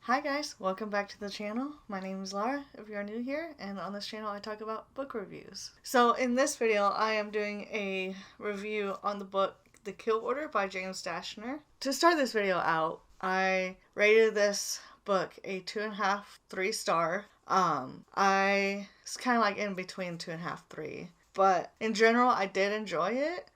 Hi guys, welcome back to the channel. My name is Laura if you're new here, and on this channel I talk about book reviews. So in this video I am doing a review on the book The Kill Order by James Dashner. To start this video out, I rated this book a 2.5, 3 star. It's kind of like in between 2.5, 3. But in general, I did enjoy it.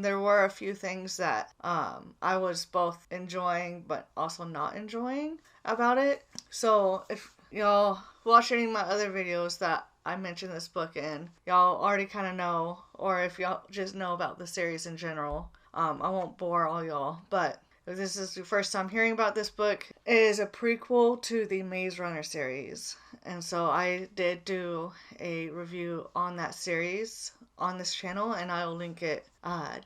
There were a few things that I was both enjoying but also not enjoying about it. So if y'all watch any of my other videos that I mentioned this book in, y'all already kind of know, or if y'all just know about the series in general, I won't bore all y'all. But if this is your first time hearing about this book, it is a prequel to the Maze Runner series. And so I did do a review on that series on this channel, and I'll link it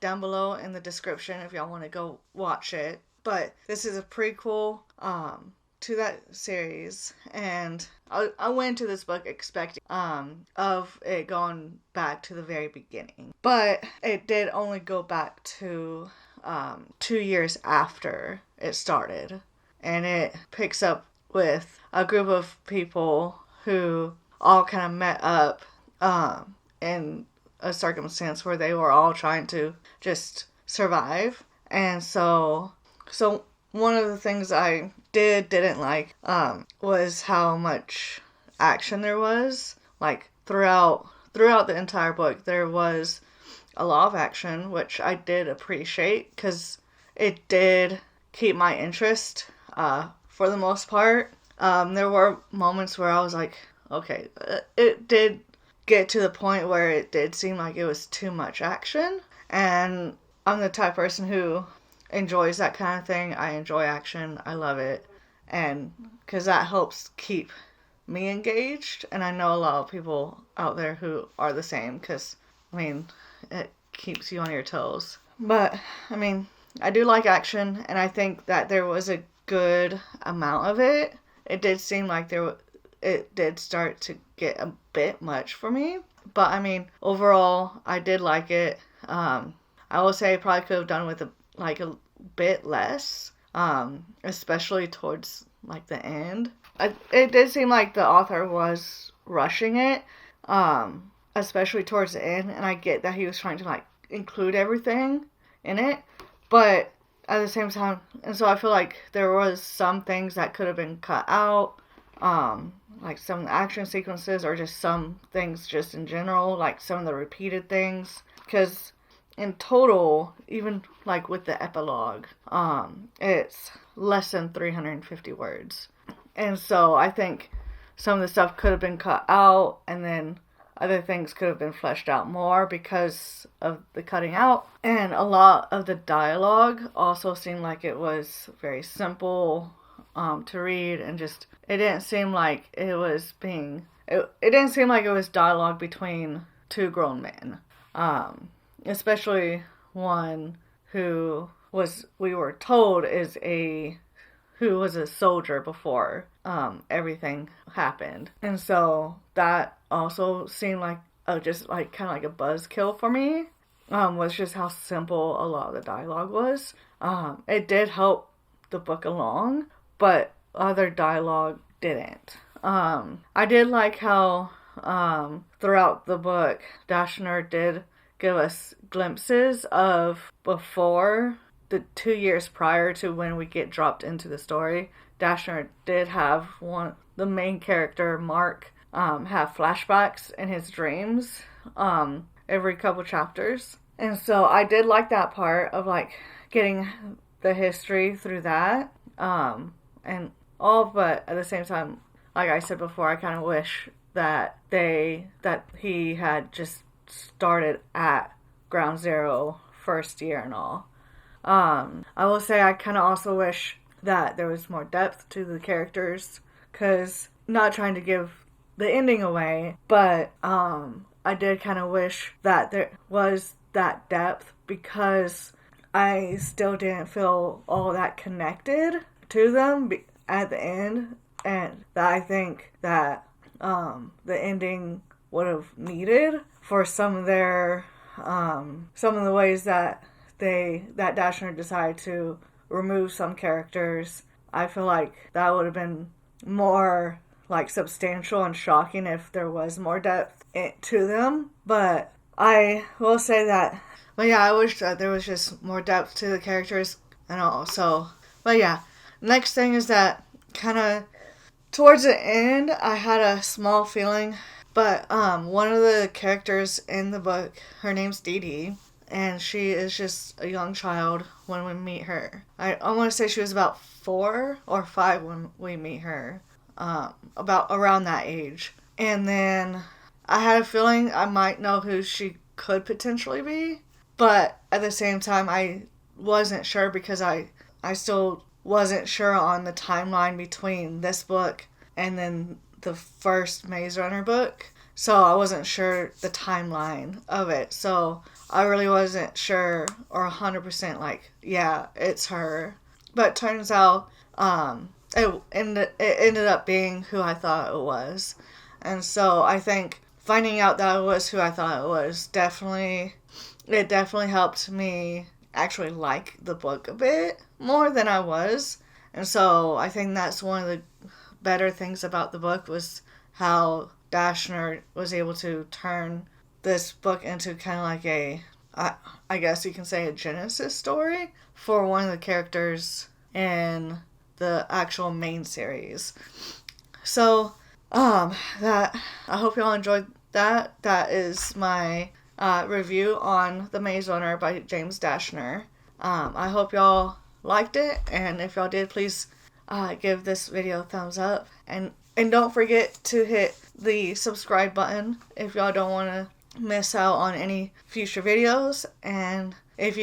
down below in the description if y'all want to go watch it. But this is a prequel to that series, and I went into this book expecting of it going back to the very beginning. But it did only go back to 2 years after it started, and it picks up with a group of people who all kind of met up in a circumstance where they were all trying to just survive. And so one of the things I didn't like was how much action there was. Like throughout the entire book there was a lot of action, which I did appreciate because it did keep my interest for the most part. There were moments where I was like, okay, it did get to the point where it did seem like it was too much action. And I'm the type of person who enjoys that kind of thing. I enjoy action. I love it. And because that helps keep me engaged. And I know a lot of people out there who are the same because, it keeps you on your toes. But, I do like action, and I think that there was a good amount of it. It did seem like it did start to get a bit much for me. But, overall, I did like it. I will say I probably could have done with a bit less, especially towards, the end. It did seem like the author was rushing it, especially towards the end, and I get that he was trying to, include everything in it, but at the same time, and so I feel like there was some things that could have been cut out, like some of the action sequences, or just some things just in general, like some of the repeated things, because in total, even with the epilogue, it's less than 350 words, and so I think some of the stuff could have been cut out, and then other things could have been fleshed out more because of the cutting out. And a lot of the dialogue also seemed like it was very simple to read, and just it didn't seem like it was it didn't seem like it was dialogue between two grown men, especially one who we were told who was a soldier before everything happened. And so that also seemed like just kind of like a buzzkill for me, was just how simple a lot of the dialogue was. It did help the book along, but other dialogue didn't. I did like how throughout the book Dashner did give us glimpses of before the 2 years prior to when we get dropped into the story. Dashner did have the main character, Mark, have flashbacks in his dreams every couple chapters. And so I did like that part of getting the history through that. And all, but at the same time, like I said before, I kind of wish that he had just started at ground zero, first year and all. I will say I kind of also wish that there was more depth to the characters, because not trying to give the ending away, but I did kind of wish that there was that depth, because I still didn't feel all that connected to them at the end, and that I think that the ending would have needed for some of the ways that Dashner decided to remove some characters I feel like that would have been more like substantial and shocking if there was more depth to them. But I will say that. But yeah, I wish that there was just more depth to the characters and all. So, but yeah, next thing is that kind of towards the end, I had a small feeling. But one of the characters in the book, her name's Dee Dee, and she is just a young child when we meet her. I want to say she was about 4 or 5 when we meet her, about around that age. And then I had a feeling I might know who she could potentially be, but at the same time, I wasn't sure because I still wasn't sure on the timeline between this book and then the first Maze Runner book. So I wasn't sure the timeline of it. So I really wasn't sure or 100% like, yeah, it's her. But turns out it ended up being who I thought it was. And so I think finding out that it was who I thought it was it definitely helped me actually like the book a bit more than I was. And so I think that's one of the better things about the book was how Dashner was able to turn this book into kind of like I guess you can say a genesis story for one of the characters in the actual main series. So, that I hope y'all enjoyed that. That is my review on The Maze Runner by James Dashner. I hope y'all liked it, and if y'all did, please give this video a thumbs up, and don't forget to hit the subscribe button if y'all don't want to miss out on any future videos. And if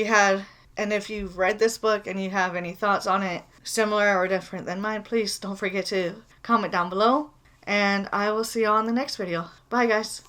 you've read this book and you have any thoughts on it, similar or different than mine, please don't forget to comment down below. And I will see y'all in the next video. Bye, guys.